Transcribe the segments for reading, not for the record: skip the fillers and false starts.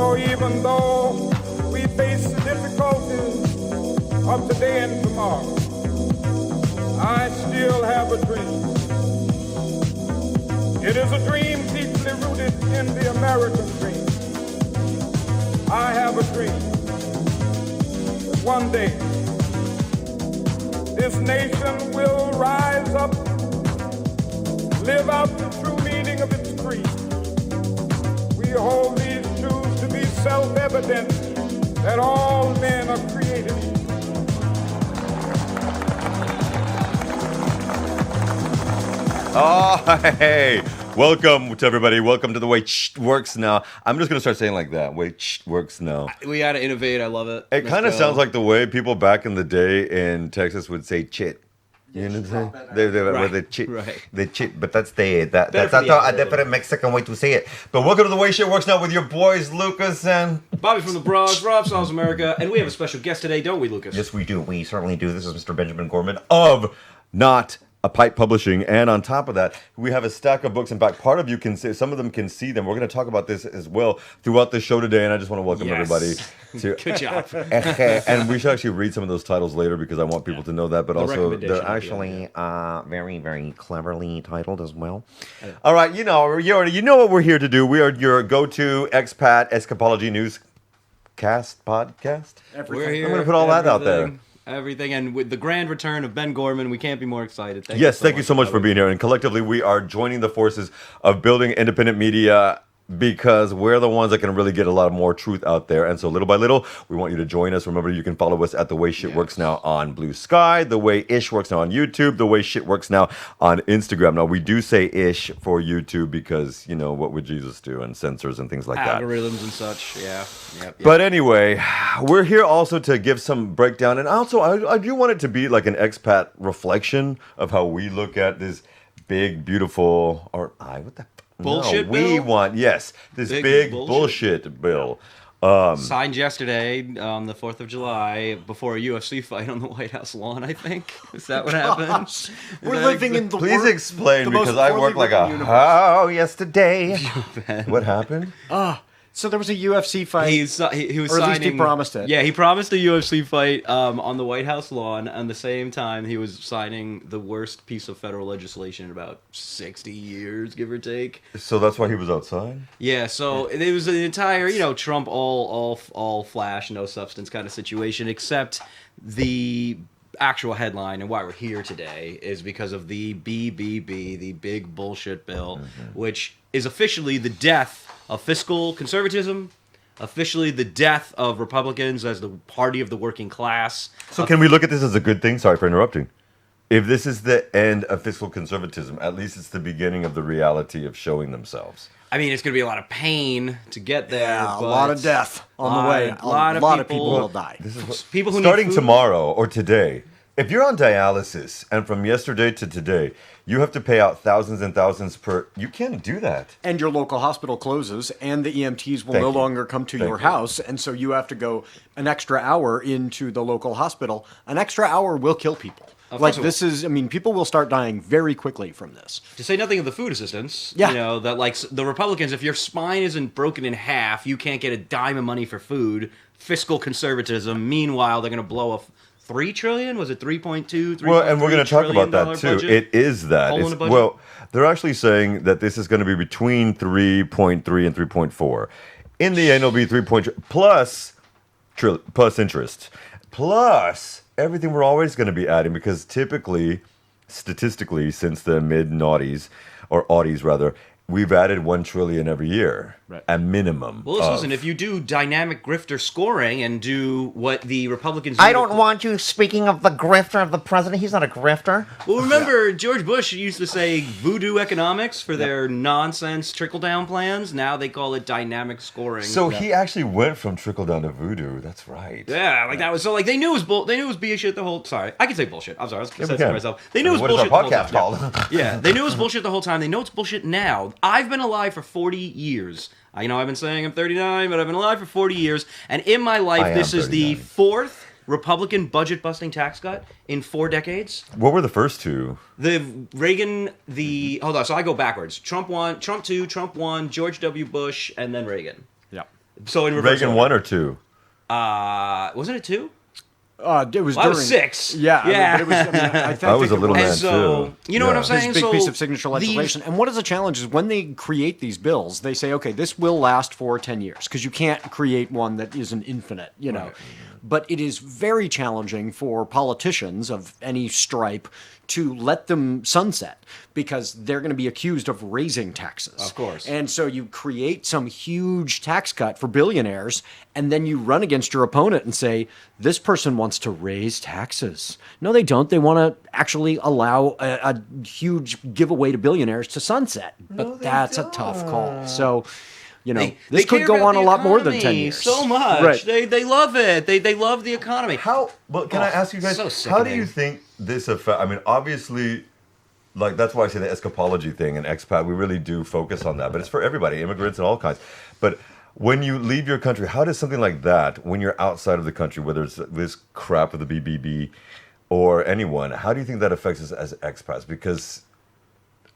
So even though we face the difficulties of today and tomorrow, I still have a dream. It is a dream deeply rooted in the American dream. I have a dream that one day this nation will rise up, live out the true meaning of its creed. We hold these truths to be self-evident that all men are created equal. Oh, hey. Welcome to everybody. Welcome to The Way It Works Now. I'm just going to start saying like that. Way It Works Now. We got to innovate. I love it. It kind of sounds like the way people back in the day in Texas would say chit. You know what I'm saying? They chit. Right. They chit, but that's that's a different Mexican way to say it. But welcome to The Way Shit Works Now with your boys, Lucas and Bobby from the Bronx, Rob South America, and we have a special guest today, don't we, Lucas? Yes, we do. We certainly do. This is Mr. Benjamin Gorman of Not a Pipe Publishing, and on top of that, we have a stack of books. In fact, part of you can see, some of them can see them. We're going to talk about this as well throughout the show today, and I just want to welcome everybody to. Good job. And we should actually read some of those titles later because I want people to know that. But also, they're actually very, very cleverly titled as well. All right, you know what we're here to do. We are your go-to expat escapology newscast podcast. We're here. I'm going to put all that out there. Everything, and with the grand return of Ben Gorman, we can't be more excited. Thank you so much for being here. And collectively, we are joining the forces of building independent media because we're the ones that can really get a lot more truth out there. And so little by little, we want you to join us. Remember, you can follow us at The Way Shit Works Now on Blue Sky, The Way Ish Works Now on YouTube, The Way Shit Works Now on Instagram. Now, we do say ish for YouTube because, you know, what would Jesus do? And censors and things like that. Algorithms and such, yeah. Yep. But anyway, we're here also to give some breakdown. And also, I do want it to be like an expat reflection of how we look at this big, beautiful, bullshit bill? We want, this big bullshit bill. Signed yesterday on the 4th of July before a UFC fight on the White House lawn, I think. Is that what happened? We're living in the Please explain, because I work like a how yesterday. What happened? So there was a UFC fight. He was signing. Or at least he promised it. Yeah, he promised a UFC fight on the White House lawn. And the same time, he was signing the worst piece of federal legislation in about 60 years, give or take. So that's why he was outside? Yeah, so it was an entire, Trump all flash, no substance kind of situation, except the actual headline and why we're here today is because of the BBB, the big bullshit bill, which is officially the death of fiscal conservatism, officially the death of Republicans as the party of the working class. So can we look at this as a good thing? Sorry for interrupting. If this is the end of fiscal conservatism, at least it's the beginning of the reality of showing themselves. I mean, it's going to be a lot of pain to get there. Yeah, a lot of death on the way. A lot of people will die. This is people who starting need food. tomorrow or today. If you're on dialysis and from yesterday to today, you have to pay out thousands and thousands per... You can't do that. And your local hospital closes, and the EMTs will no longer come to your house, and so you have to go an extra hour into the local hospital. An extra hour will kill people. People will start dying very quickly from this. To say nothing of the food assistance. Yeah. The Republicans, if your spine isn't broken in half, you can't get a dime of money for food. Fiscal conservatism. Meanwhile, they're going to blow a... $3 trillion? Was it 3.2? Well, and we're going to talk about that too. Budget? It is that. Well, they're actually saying that this is going to be between 3.3 and 3.4. In the end, it'll be 3.3 plus interest, plus everything we're always going to be adding because typically, statistically, since the mid-noughties or aughties rather, we've added $1 trillion every year, a minimum. Well, listen, if you do dynamic grifter scoring and do what the Republicans do... I don't want you speaking of the grifter of the president. He's not a grifter. Well, remember, George Bush used to say voodoo economics for their nonsense trickle-down plans. Now they call it dynamic scoring. So he actually went from trickle-down to voodoo. That's right. Yeah, that was... So, they knew it was they knew it was bullshit the whole... Sorry, I can say bullshit. I'm sorry, I was going to say myself. They knew it was bullshit the whole time. What is our podcast called? Yeah, they knew it was bullshit the whole time. They know it's bullshit now. I've been alive for 40 years. I've been saying I'm 39, but I've been alive for 40 years. And in my life, this is the fourth Republican budget-busting tax cut in 4 decades. What were the first two? Hold on, so I go backwards. Trump 1, Trump 2, Trump 1, George W. Bush, and then Reagan. Yeah. So in reverse Reagan order. 1 or 2? Wasn't it 2? It was I during was 6. Yeah, Yeah. but it was. I was a little And man so, too. you know what I'm Yeah. saying? This big So piece of signature legislation. And what is the challenge is when they create these bills, they say, okay, this will last for 10 years because you can't create one that isn't infinite, you know. Right. But it is very challenging for politicians of any stripe to let them sunset because they're going to be accused of raising taxes. Of course. And so you create some huge tax cut for billionaires, and then you run against your opponent and say, this person wants to raise taxes. No, they don't. They want to actually allow a huge giveaway to billionaires to sunset. But that's a tough call. So, you know, this could care go about on a the lot more than 10 economy years. So much. Right. They love it. They love the economy. How? But can I ask you guys? so How do sickening. you think this affect? I mean, obviously, like that's why I say the escapology thing and expat. We really do focus on that, but it's for everybody, immigrants and all kinds. But when you leave your country, how does something like that, when you're outside of the country, whether it's this crap of the BBB or anyone, how do you think that affects us as expats? Because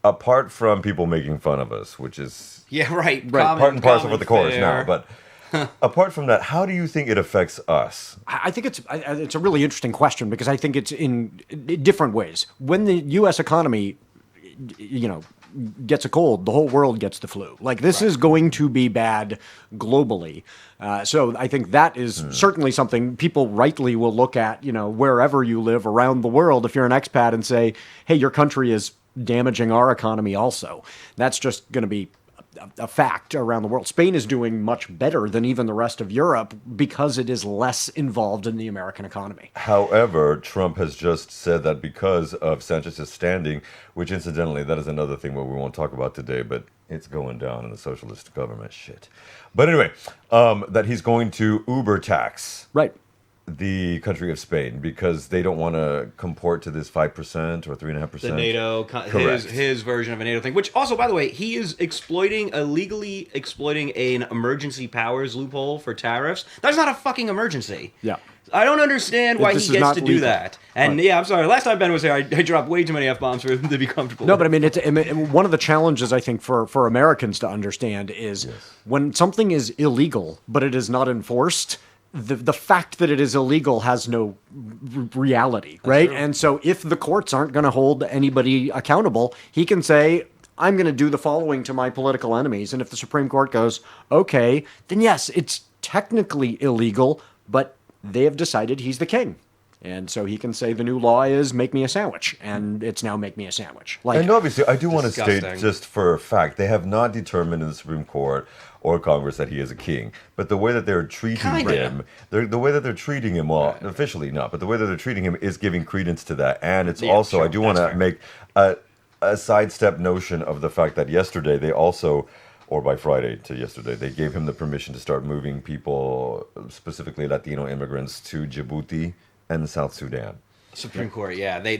apart from people making fun of us, which is Yeah, right. part and parcel for the chorus fair. now, but. Apart from that, how do you think it affects us? I think it's a really interesting question because I think it's in different ways. When the U.S. economy, you know, gets a cold, the whole world gets the flu. Like this is going to be bad globally. So I think that is certainly something people rightly will look at, you know, wherever you live around the world. If you're an expat and say, hey, your country is damaging our economy also, that's just going to be a fact around the world. Spain is doing much better than even the rest of Europe because it is less involved in the American economy. However, Trump has just said that because of Sanchez's standing, which incidentally, that is another thing what we won't talk about today, but it's going down in the socialist government shit. But anyway, that he's going to Uber tax Right. the country of Spain because they don't want to comport to this 5% or 3.5%. The NATO, Correct. his version of a NATO thing, which also, by the way, he is illegally exploiting an emergency powers loophole for tariffs. That's not a fucking emergency. Yeah. I don't understand why This he is gets not to do legal. that. And Right. yeah, I'm sorry. Last time Ben was here, I dropped way too many F-bombs for him to be comfortable. No, but I mean, one of the challenges I think for Americans to understand is when something is illegal but it is not enforced, the fact that it is illegal has no reality, right? true. And so if the courts aren't going to hold anybody accountable, he can say, I'm going to do the following to my political enemies. And if the Supreme Court goes, okay, then yes, it's technically illegal, but they have decided he's the king. And so he can say the new law is make me a sandwich, and it's now make me a sandwich. Like, And obviously, I do want to Disgusting. state just for a fact, they have not determined in the Supreme Court or Congress that he is a king. But the way that they're treating Kinda. him, the way that they're treating him, well, officially not, but the way that they're treating him is giving credence to that. And it's Yeah, also, sure, I do want that's to fair. make a sidestep notion of the fact that yesterday they also, or by Friday to yesterday, they gave him the permission to start moving people, specifically Latino immigrants, to Djibouti and South Sudan. Supreme Court, yeah, they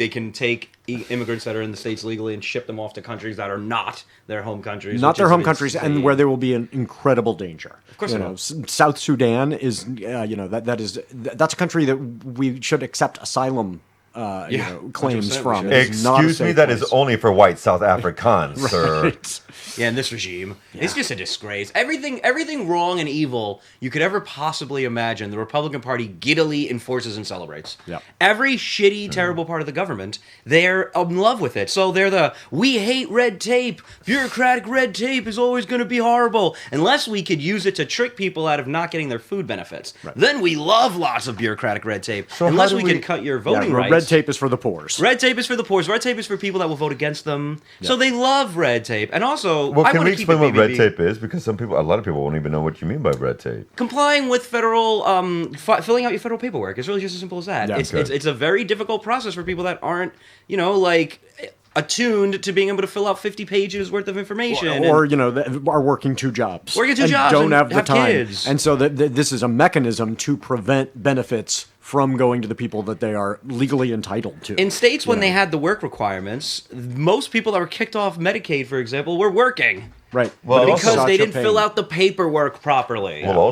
can take immigrants that are in the states legally and ship them off to countries that are not their home countries, not which their is home countries, and insane. where there will be an incredible danger. Of course you it know, will. South Sudan is, that's a country that we should accept asylum claims 100% from. we It should. is not a Excuse me, safe that is place. only for white South Africans, sir. Right. Yeah, in this regime, it's just a disgrace. Everything wrong and evil you could ever possibly imagine, the Republican Party giddily enforces and celebrates. Yep. Every shitty, terrible part of the government, they're in love with it. So they're we hate red tape. Bureaucratic red tape is always going to be horrible. Unless we could use it to trick people out of not getting their food benefits. Right. Then we love lots of bureaucratic red tape. So Unless how do we we- can cut your Yeah, voting rights. red tape is for the poor. Red tape is for the poor. Red tape is for people that will vote against them. So they love red tape. And also, Well, I can want we to keep it explain what red BBB. tape is? Because a lot of people won't even know what you mean by red tape. Complying with federal, filling out your federal paperwork. It's really just as simple as that. Yeah. Okay. It's a very difficult process for people that aren't, attuned to being able to fill out 50 pages worth of information. Or are working two jobs. Working two and jobs don't and have the have time. kids. And so this is a mechanism to prevent benefits from going to the people that they are legally entitled to. in states when they had the work requirements, most people that were kicked off Medicaid, for example, were working. Right. Well, But because also- they didn't Pain. fill out the paperwork properly. Well,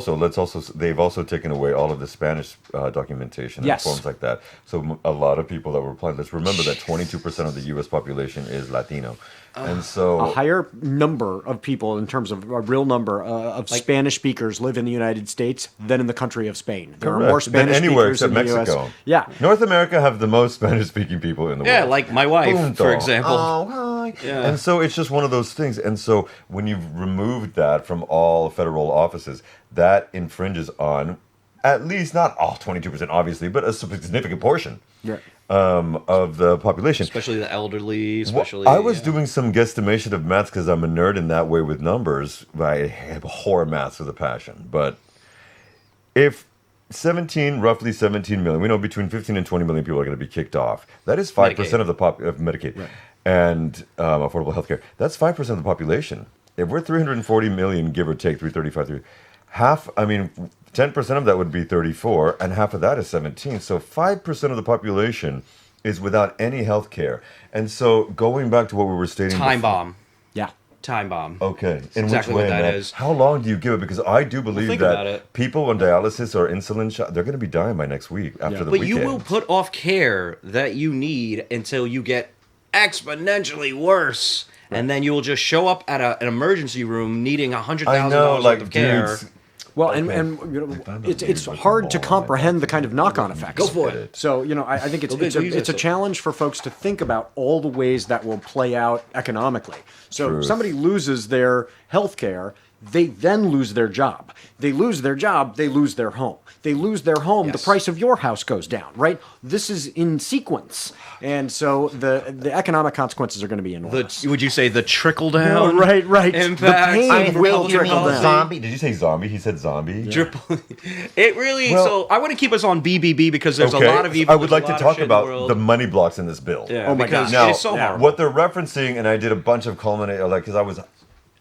they've also taken away all of the Spanish documentation and Yes. forms like that. So a lot of people that were applying, let's remember that 22% of the U.S. population is Latino. And so A higher number of people, in terms of a real number of Spanish speakers, live in the United States than in the country of Spain. There are more Correct. Than Spanish anywhere speakers except in the Mexico. U.S. Yeah. North America have the most Spanish-speaking people in the Yeah, world. like my wife, Punto. for example. Oh, hi. Yeah. And so it's just one of those things. And so when you've removed that from all federal offices, that infringes on at least not all 22%, obviously, but a significant portion Yeah. of the population. Especially the elderly, Well, especially... I was doing some guesstimation of maths because I'm a nerd in that way with numbers. I abhor maths with a passion. But if roughly 17 million, we know between 15 and 20 million people are going to be kicked off. That is 5% Medicaid. of the of Medicaid and affordable health care. That's 5% of the population. If we're 340 million, give or take, 335, half, 10% of that would be 34, and half of that is 17. So 5% of the population is without any health care. And so going back to what we were stating Time before- bomb. Yeah. Time bomb. Okay. In exactly which way, what that man? is. How long do you give it? Because I do believe think about that it. people on dialysis or insulin shot, they're going to be dying by next week after the But weekend. you will put off care that you need until you get exponentially worse. And then you will just show up at an emergency room needing $100,000 I know, worth like, of care. dudes, Well, Okay. and you know, If I'm a it's baby, hard to like, comprehend oh, the kind of knock-on effects. Go for it. So, I think it's Okay, it's go a, use it's a it. challenge for folks to think about all the ways that will play out economically. So, Truth. somebody loses their health care, they then lose their job. They lose their job, they lose their home. They lose their home, Yes. the price of your house goes down, right? This is in sequence. And so the economic consequences are going to be enormous. Would you say the trickle down? Right. Impact The pain of will Republican trickle down. policy? Did you say zombie? He said zombie. It really. Well- so I want to keep us on BBB because there's Okay. a lot of evil. I would there's like a to lot of talk shit in the about world. the money blocks in this bill. Yeah, Oh my because gosh. Now, it is so horrible. what they're referencing, and I did a bunch of because I was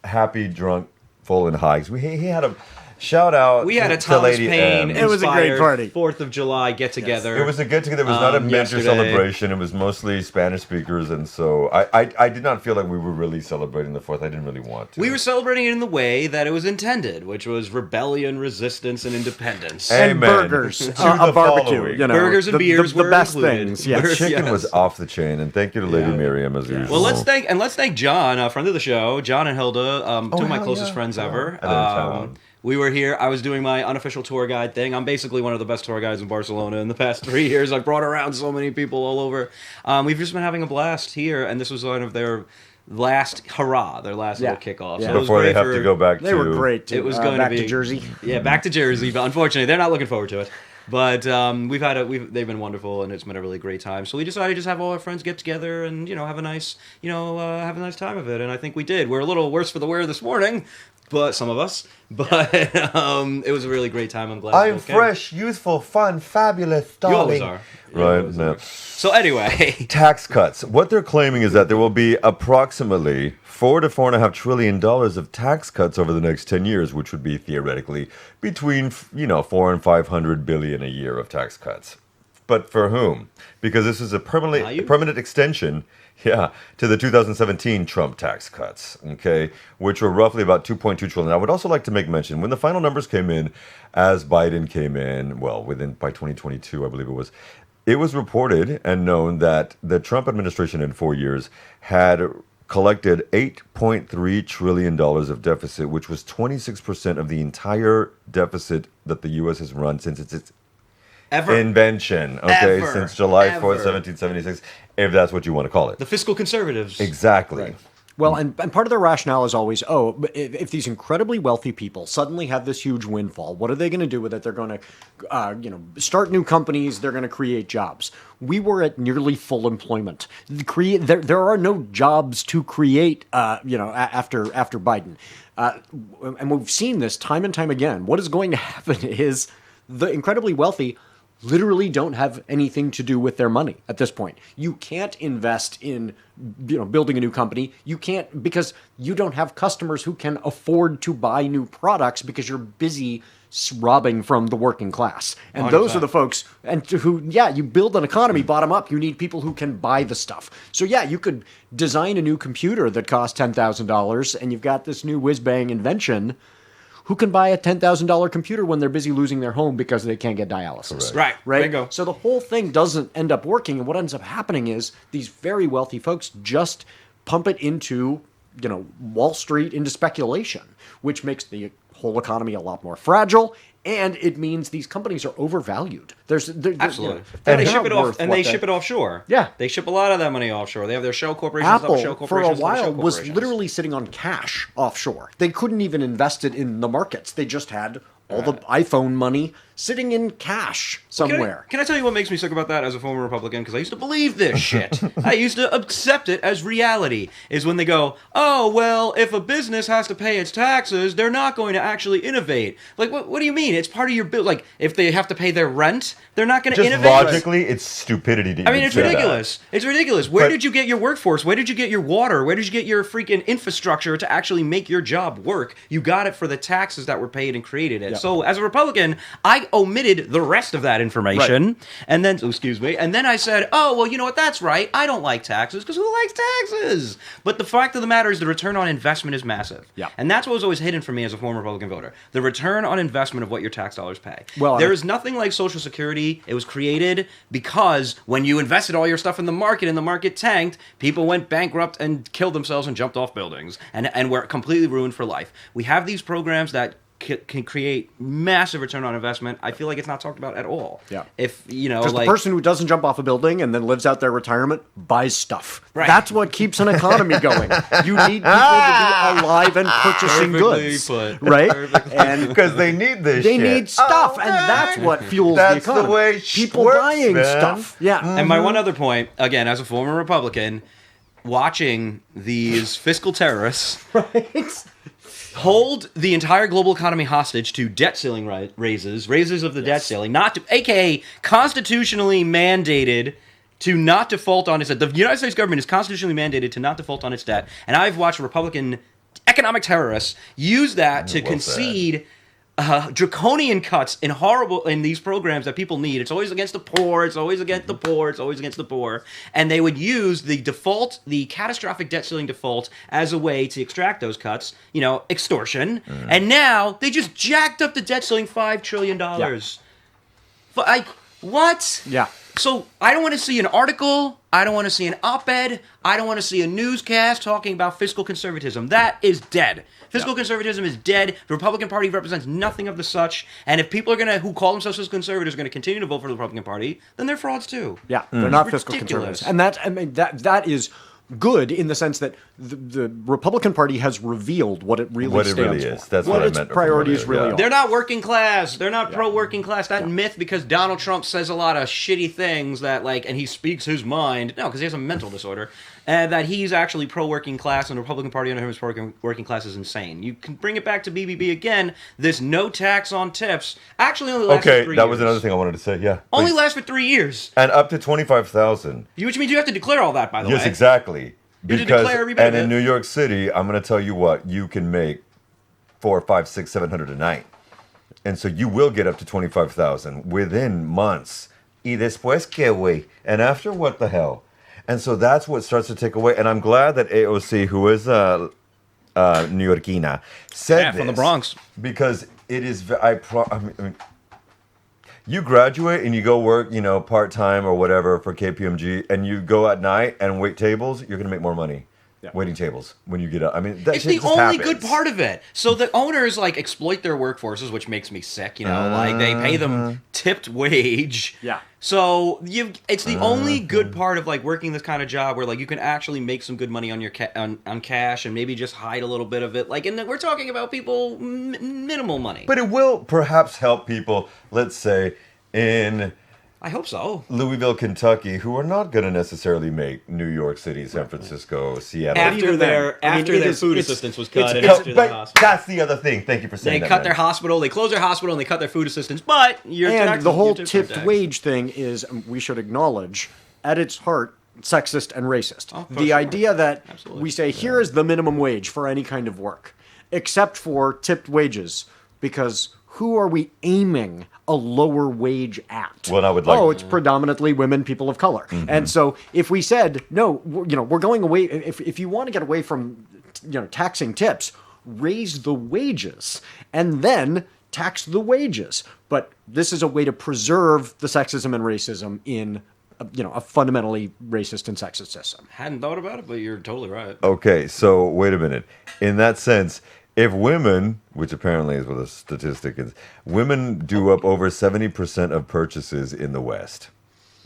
happy, drunk, full, and high. 'Cause he had a shout out. We had a to Thomas Lady Paine M. It was a great inspired party. 4th of July get together. It was a get together. It was not a major yesterday. celebration. It was mostly Spanish speakers, and so I did not feel like we were really celebrating the 4th. I didn't really want to. We were celebrating it in the way that it was intended, which was rebellion, resistance, and independence. Hey, And Amen. burgers, To a the barbecue, following. Burgers and beers the were best included. things. Yes. Burgers- Chicken Yes. was off the chain, and thank you to Lady Yeah. Miriam as usual. Well, let's thank John, a friend of the show, John and Hilda, two of my hell closest yeah. friends Yeah. ever. And they're in town. We were here. I was doing my unofficial tour guide thing. I'm basically one of the best tour guides in Barcelona in the past 3 years. I've brought around so many people all over. We've just been having a blast here, and this was one of their last hurrah, their last Yeah. little kickoff. Yeah. So it was Before they great have for- to go back They to. were great. Too. It was going back to be to Jersey. Yeah, back to Jersey. But unfortunately, they're not looking forward to it. But they've been wonderful, and it's been a really great time. So we decided to just have all our friends get together and have a nice time of it. And I think we did. We're a little worse for the wear this morning, but some of us. But it was a really great time. I'm glad. I'm you came. fresh, youthful, fun, fabulous, You always darling. are. You Right. always No. are. So anyway, Tax cuts. What they're claiming is that there will be approximately $4 to $4.5 trillion of tax cuts over the next 10 years, which would be theoretically between 4 and 500 billion a year of tax cuts. But for whom? Because this is a permanent extension, to the 2017 Trump tax cuts, okay, which were roughly about 2.2 trillion. I would also like to make mention when the final numbers came in, as Biden came in, by 2022, I believe it was reported and known that the Trump administration in 4 years had collected $8.3 trillion of deficit, which was 26% of the entire deficit that the U.S. has run since its ever invention, Ever. since July 4th, Ever. 1776, if that's what you want to call it. the fiscal conservatives. Exactly. Well, and part of their rationale is always, but if these incredibly wealthy people suddenly have this huge windfall, what are they going to do with it? They're going to, start new companies. They're going to create jobs. We were at nearly full employment. There are no jobs to create, after Biden. And we've seen this time and time again. What is going to happen is the incredibly wealthy literally don't have anything to do with their money at this point. You can't invest in, building a new company. You can't, because you don't have customers who can afford to buy new products because you're busy robbing from the working class. And those are the folks who, you build an economy bottom up. You need people who can buy the stuff. So you could design a new computer that costs $10,000 and you've got this new whiz-bang invention. Who can buy a $10,000 computer when they're busy losing their home because they can't get dialysis? Right. Bingo. So the whole thing doesn't end up working. And what ends up happening is these very wealthy folks just pump it into, Wall Street, into speculation, which makes the whole economy a lot more fragile. And it means these companies are overvalued. Absolutely. And they ship it off, and they ship it offshore. Yeah. They ship a lot of that money offshore. They have their shell corporations. Apple, for a while, was literally sitting on cash offshore. They couldn't even invest it in the markets. They just had all the iPhone money sitting in cash somewhere. Can I tell you what makes me sick about that as a former Republican? Because I used to believe this shit. I used to accept it as reality. Is when they go, oh, well, if a business has to pay its taxes, they're not going to actually innovate. Like, what do you mean? It's part of your bill. Like, if they have to pay their rent, they're not going to innovate. Logically, it's stupidity to even it's say ridiculous. That. It's ridiculous. Where did you get your workforce? Where did you get your water? Where did you get your freaking infrastructure to actually make your job work? You got it for the taxes that were paid and created it. So, as a Republican, I omitted the rest of that information, and then I said, oh, well, you know what, that's right, I don't like taxes, because who likes taxes? But the fact of the matter is the return on investment is massive. And that's what was always hidden from me as a former Republican voter. The return on investment of what your tax dollars pay. Well, there is nothing like Social Security. It was created because when you invested all your stuff in the market tanked, people went bankrupt and killed themselves and jumped off buildings and were completely ruined for life. We have these programs that can create massive return on investment. I feel like it's not talked about at all. If because the person who doesn't jump off a building and then lives out their retirement buys stuff. That's what keeps an economy going. You need people to be alive and purchasing goods, right? And because they need this, they need stuff, and that's what fuels the economy. That's the way people works, buying stuff. And my one other point, again, as a former Republican, watching these fiscal terrorists hold the entire global economy hostage to debt ceiling raises of the debt ceiling, aka constitutionally mandated to not default on its debt. The United States government is constitutionally mandated to not default on its debt, and I've watched Republican economic terrorists use that to concede draconian cuts in these programs that people need. It's always against the poor. It's always against the poor. It's always against the poor. And they would use the catastrophic debt ceiling default as a way to extract those cuts. Extortion. And now they just jacked up the debt ceiling $5 trillion. What? Yeah. So I don't want to see an article. I don't want to see an op-ed. I don't want to see a newscast talking about fiscal conservatism. That is dead. Fiscal conservatism is dead. The Republican Party represents nothing of the such. And if people who call themselves fiscal conservatives are going to continue to vote for the Republican Party, then they're frauds too. Yeah, they're not fiscal conservatives. And that is good in the sense that the Republican Party has revealed what it really stands for. That's what I its meant priorities really are. They're not working class. They're not pro-working class. That myth, because Donald Trump says a lot of shitty things that and he speaks his mind. No, because he has a mental disorder. That he's actually pro-working class, and the Republican Party under him is pro-working class is insane. You can bring it back to BBB again. This no tax on tips actually only lasts for 3 years. Okay, that was another thing I wanted to say. Yeah, only lasts for 3 years, and up to 25,000. Which means you have to declare all that, by the way. Yes, exactly. Because and in New York City, I'm going to tell you what, you can make $400, $500, $600, $700 a night, and so you will get up to 25,000 within months. Y después qué, güey? And after, what the hell? And so that's what starts to take away. And I'm glad that AOC, who is New Yorkina, said this. From the Bronx. Because it is, I mean, you graduate and you go work, part-time or whatever for KPMG, and you go at night and wait tables, you're going to make more money. Waiting tables when you get up. I mean, that it's the only happens. good part of it. So the owners exploit their workforces, which makes me sick. They pay them tipped wage. Yeah. So it's the only good part of working this kind of job where you can actually make some good money on your on cash and maybe just hide a little bit of it. And we're talking about people minimal money. But it will perhaps help people. Let's say in. I hope so. Louisville, Kentucky, who are not going to necessarily make New York City, San Francisco, Seattle. After their food assistance was cut. That's the other thing. Thank you for saying that. They cut their hospital, they closed their hospital, and they cut their food assistance. But the whole tipped wage thing is, we should acknowledge, at its heart, sexist and racist. The idea that we say, here is the minimum wage for any kind of work, except for tipped wages, because who are we aiming a lower wage at? Well, I would like. It's predominantly women, people of color. And so if we said, no, we're going away, if you want to get away from, taxing tips, raise the wages and then tax the wages. But this is a way to preserve the sexism and racism in a fundamentally racist and sexist system. Hadn't thought about it, but you're totally right. Okay, so wait a minute. In that sense, if women, which apparently is what the statistic is, women do up over 70% of purchases in the West.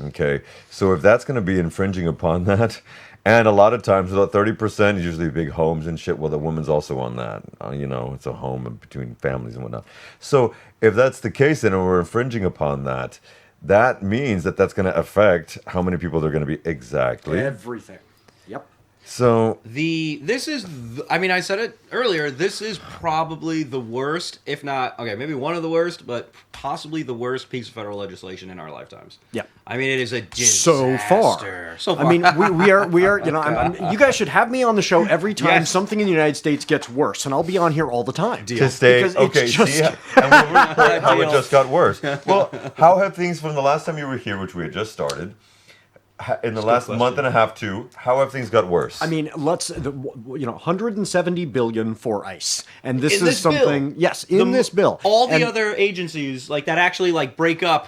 Okay, so if that's going to be infringing upon that, and a lot of times about 30% is usually big homes and shit, well, the woman's also on that. It's a home between families and whatnot. So if that's the case, then we're infringing upon that. That means that's going to affect how many people they're going to be exactly. Everything. Yep. So I said it earlier, this is probably the worst, if not, maybe one of the worst, but possibly the worst piece of federal legislation in our lifetimes. Yeah. I mean, it is a disaster. So far. I mean, we are, you guys should have me on the show every time something in the United States gets worse, and I'll be on here all the time. To stay, and we'll report how it just got worse. Well, how have things from the last time you were here, which we had just started, in the last month and a half too, how have things got worse? I mean, 170 billion for ICE, and this is something. Yes, in this bill, all the other agencies that actually break up,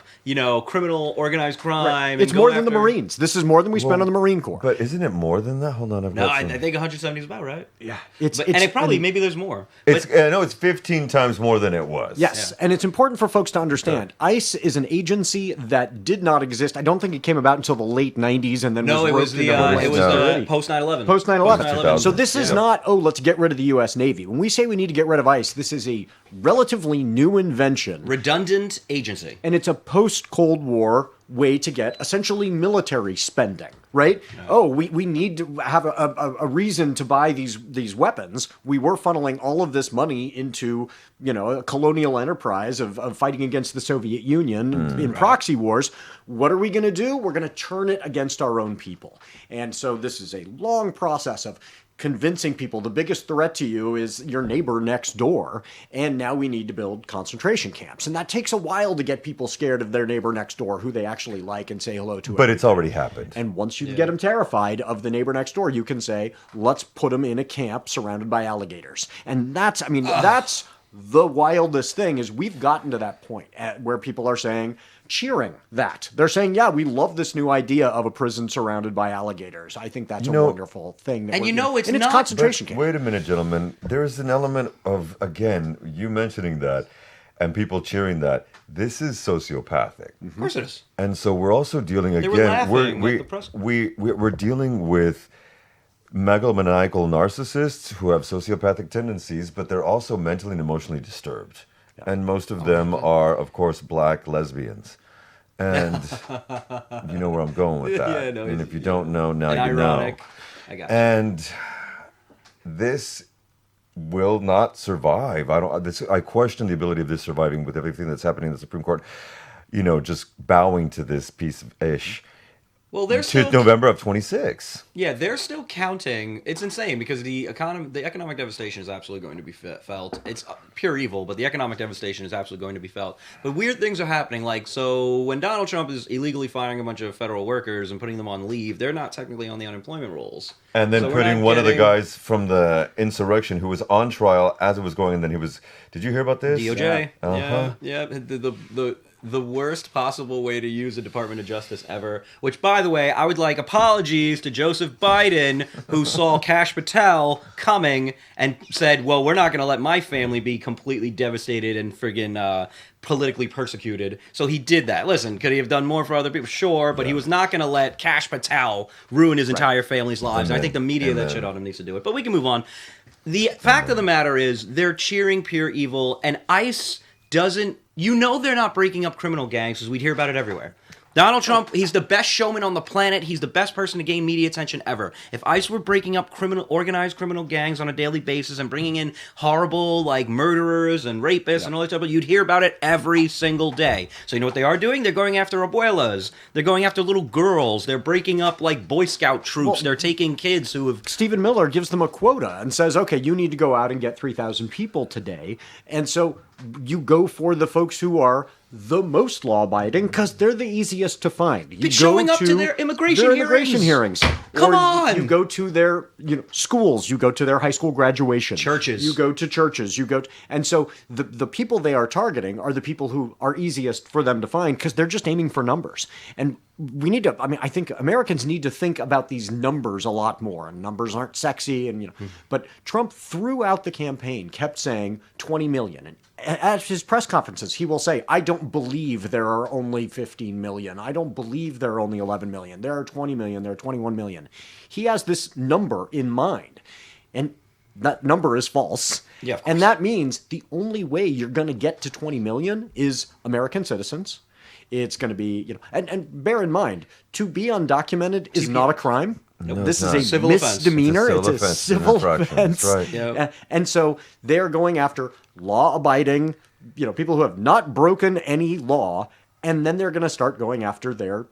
criminal organized crime. Right. It's more than the Marines. This is more than we spend on the Marine Corps. But isn't it more than that? Hold on, I think 170 is about right. Yeah, maybe there's more. It's 15 times more than it was. Yes, and it's important for folks to understand. ICE is an agency that did not exist. I don't think it came about until the late 90s, and then it was post 9/11. Post 9/11. So this is not, let's get rid of the U.S. Navy. When we say we need to get rid of ICE, this is a relatively new invention. Redundant agency. And it's a post-Cold War way to get essentially military spending, right? No. We need to have a reason to buy these weapons. We were funneling all of this money into, a colonial enterprise of fighting against the Soviet Union in proxy wars. What are we going to do? We're going to turn it against our own people. And so this is a long process of convincing people the biggest threat to you is your neighbor next door, and now we need to build concentration camps. And that takes a while to get people scared of their neighbor next door who they actually like and say hello to. But it's already happened. And once you get them terrified of the neighbor next door, you can say, let's put them in a camp surrounded by alligators. And that's the wildest thing is we've gotten to that point where people are cheering that. They're saying, yeah, we love this new idea of a prison surrounded by alligators. I think that's a wonderful thing. It's concentration camp. Wait a minute, gentlemen. There's an element of, again, you mentioning that and people cheering that. This is sociopathic. Of course it is. And so we're also dealing, we're dealing with megalomaniacal narcissists who have sociopathic tendencies, but they're also mentally and emotionally disturbed. Yeah. And most of them are, of course, black lesbians. And you know where I'm going with that. And if you don't know, now you know. I got and this will not survive. I question the ability of this surviving with everything that's happening in the Supreme Court. Just bowing to this piece of ish. Well, they're to November of 26. Yeah, they're still counting. It's insane because the economic devastation is absolutely going to be felt. It's pure evil, but the economic devastation is absolutely going to be felt. But weird things are happening. So when Donald Trump is illegally firing a bunch of federal workers and putting them on leave, they're not technically on the unemployment rolls. And then putting one of the guys from the insurrection who was on trial as it was going, and then he was. Did you hear about this? DOJ. Yeah. The worst possible way to use a Department of Justice ever, which, by the way, I would like apologies to Joseph Biden, who saw Kash Patel coming and said, well, we're not going to let my family be completely devastated and friggin' politically persecuted. So he did that. Listen, could he have done more for other people? Sure, but he was not going to let Kash Patel ruin his entire family's lives. And I think the media that shit on him needs to do it. But we can move on. The fact of the matter is they're cheering pure evil, and ICE doesn't... they're not breaking up criminal gangs, because we'd hear about it everywhere. Donald Trump, he's the best showman on the planet. He's the best person to gain media attention ever. If ICE were breaking up organized criminal gangs on a daily basis and bringing in horrible, like, murderers and rapists and all that stuff, you'd hear about it every single day. So you know what they are doing? They're going after abuelas. They're going after little girls. They're breaking up, like, Boy Scout troops. They're taking kids who have... Stephen Miller gives them a quota and says, okay, you need to go out and get 3,000 people today. And so you go for the folks who are the most law-abiding because they're the easiest to find. You But showing up to their immigration hearings. Come or on! You go to their schools. You go to their high school graduation. Churches. You go to churches. And so the people they are targeting are the people who are easiest for them to find because they're just aiming for numbers. And we need to. I mean, I think Americans need to think about these numbers a lot more. And numbers aren't sexy, and But Trump throughout the campaign kept saying 20 million. And at his press conferences, he will say, I don't believe there are only 15 million. I don't believe there are only 11 million. There are 20 million. There are 21 million. He has this number in mind. And that number is false. Yeah, of course. And that means the only way you're going to get to 20 million is American citizens. It's going to be, and bear in mind, to be undocumented is not a crime. No, this it's is a not. misdemeanor. It's a civil offense. That's right. Yep. And so they're going after law-abiding, people who have not broken any law, and then they're going to start going after their,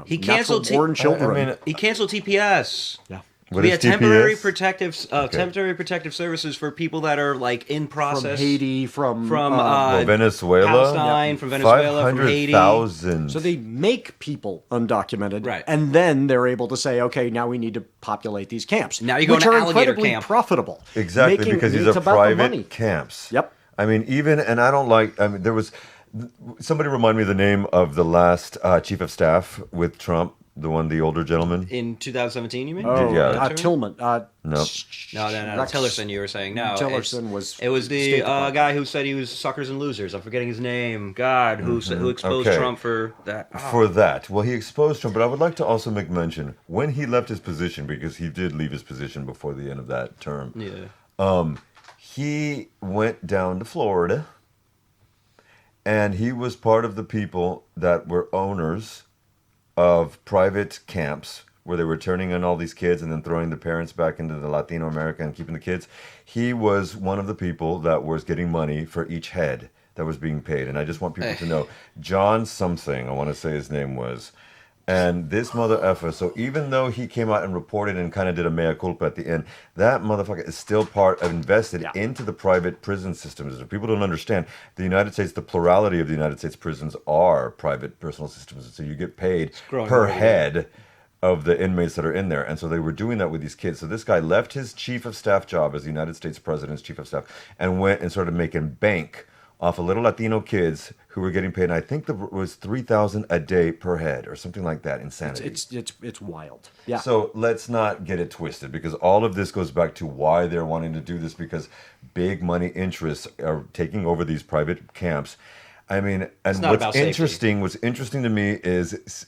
He canceled natural-born children. He canceled TPS. Yeah. What We is had temporary TPS? protective services for people that are like in process From Haiti, from Venezuela, Palestine, from Venezuela, from Haiti. 500,000. So they make people undocumented, Right. and then they're able to say, okay, now we need to populate these camps. Now you go which into are alligator incredibly camp. profitable. Exactly, because these it's are about the money. private camps. Yep. I mean, and I don't like. I mean, there was somebody remind me of the name of the last chief of staff with Trump, the older gentleman. In 2017, you mean? Oh, Yeah. Tillman. No. No, Rex- Tillerson, you were saying. No, Tillerson was It was the State Department. guy who said he was suckers and losers. I'm forgetting his name. God, who exposed Okay. Trump for that. Oh. For that, well, he exposed Trump, but I would like to also make mention when he left his position, because he did leave his position before the end of that term. Yeah. He went down to Florida, and he was part of the people that were owners of private camps where they were turning in all these kids and then throwing the parents back into the Latino America and keeping the kids. He was one of the people that was getting money for each head that was being paid. And I just want people to know, John something, I want to say his name was. And this mother effer, so even though he came out and reported and kind of did a mea culpa at the end, that motherfucker is still invested into the private prison systems. If people don't understand, the United States, the plurality of the United States prisons are private personal systems. So you get paid per head of the inmates that are in there. And so they were doing that with these kids. So this guy left his chief of staff job as the United States president's chief of staff and went and started making bank off of little Latino kids who were getting paid. And I think it was $3,000 a day per head or something like that. Insanity. It's wild. Yeah. So let's not get it twisted, because all of this goes back to why they're wanting to do this, because big money interests are taking over these private camps. I mean, and what's interesting to me is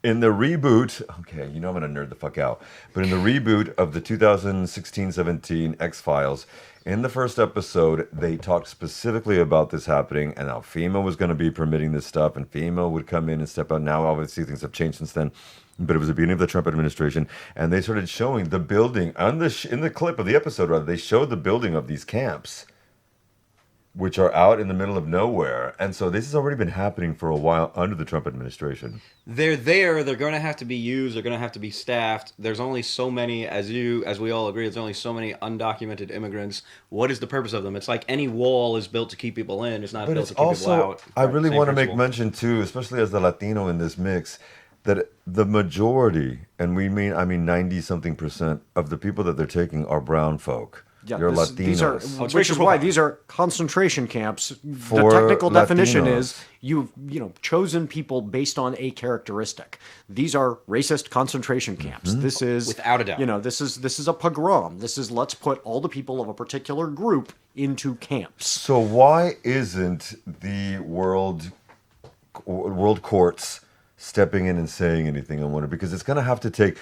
in the reboot, okay, I'm going to nerd the fuck out, but in the reboot of the 2016-17 X-Files, in the first episode, they talked specifically about this happening and how FEMA was going to be permitting this stuff, and FEMA would come in and step out. Now, obviously, things have changed since then, but it was the beginning of the Trump administration, and they started showing the building in the clip of the episode. Rather, they showed the building of these camps, which are out in the middle of nowhere. And so this has already been happening for a while under the Trump administration. They're there. They're going to have to be used. They're going to have to be staffed. There's only so many, as we all agree, there's only so many undocumented immigrants. What is the purpose of them? It's like any wall is built to keep people in. It's not built to keep people out. I really want to make principle. mention too, especially as the Latino in this mix, that the majority, and I mean 90-something% of the people that they're taking are brown folk. Yeah, You're these are, Latinos. which is why these are concentration camps. For the technical definition Latinos. is you've chosen people based on a characteristic. These are racist concentration camps. Mm-hmm. This is Without a doubt. This is a pogrom. This is let's put all the people of a particular group into camps. So why isn't the world courts stepping in and saying anything? I wonder, because it's going to have to take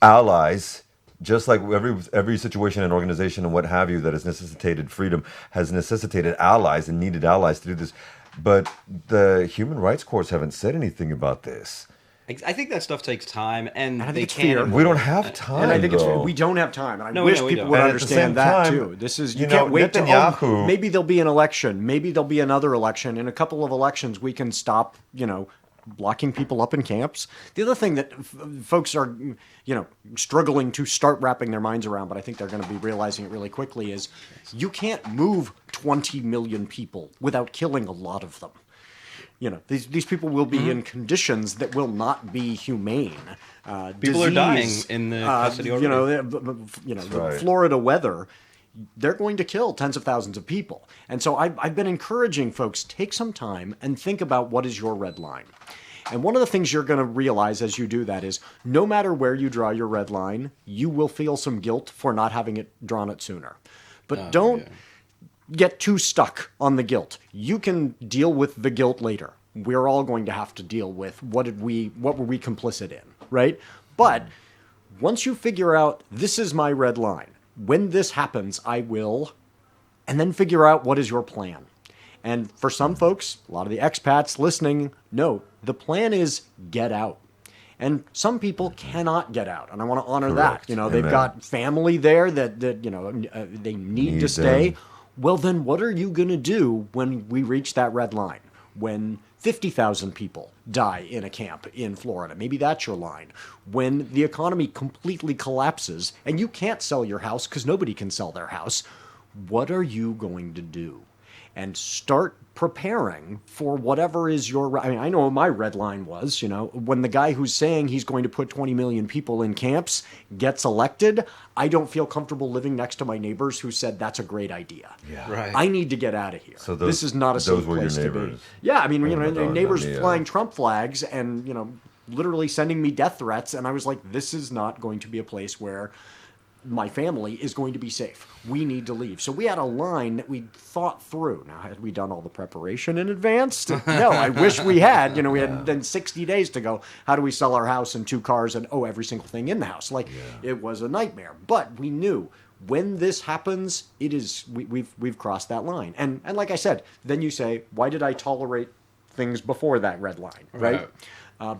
allies. Just like every situation and organization and what have you that has necessitated freedom has necessitated allies and needed allies to do this. but the human rights courts haven't said anything about this. I think that stuff takes time, and I think they it's can't. fear. We don't have time. And I think though. we don't have time, and I No, wish we people don't. would And at the same understand that time, too. This is you you know, can't wait to Netanyahu- maybe there'll be an election, maybe there'll be another election. In a couple of elections, we can stop, locking people up in camps. The other thing that folks are, struggling to start wrapping their minds around, but I think they're going to be realizing it really quickly, is you can't move 20 million people without killing a lot of them. These people will be in conditions that will not be humane. People are dying in the custody order. That's right. Florida weather, they're going to kill tens of thousands of people. And so I've been encouraging folks, take some time and think about what is your red line. And one of the things you're going to realize as you do that is no matter where you draw your red line, you will feel some guilt for not having drawn it sooner. But don't get too stuck on the guilt. You can deal with the guilt later. We're all going to have to deal with what were we complicit in, right? But once you figure out this is my red line, when this happens, I will, and then figure out what is your plan. And for some folks, a lot of the expats listening, no, the plan is get out. And some people cannot get out, and I want to honor Correct. that. They've got family there that they need to stay. them. Well, then what are you going to do when we reach that red line? When 50,000 people die in a camp in Florida, maybe that's your line. When the economy completely collapses and you can't sell your house because nobody can sell their house, what are you going to do? And start preparing for whatever is your... I mean, I know what my red line was, when the guy who's saying he's going to put 20 million people in camps gets elected, I don't feel comfortable living next to my neighbors who said that's a great idea. Yeah. Right. I need to get out of here. So this is not a safe place to be. neighbors. Yeah, I mean, Madonna neighbors mia. flying Trump flags and, literally sending me death threats, and I was like, this is not going to be a place where my family is going to be safe. We need to leave. So we had a line that we thought through. Now, had we done all the preparation in advance? No, I wish we had. We had then 60 days to go. How do we sell our house and 2 cars and every single thing in the house? It was a nightmare. But we knew when this happens, we've crossed that line. And like I said, then you say, why did I tolerate things before that red line, right?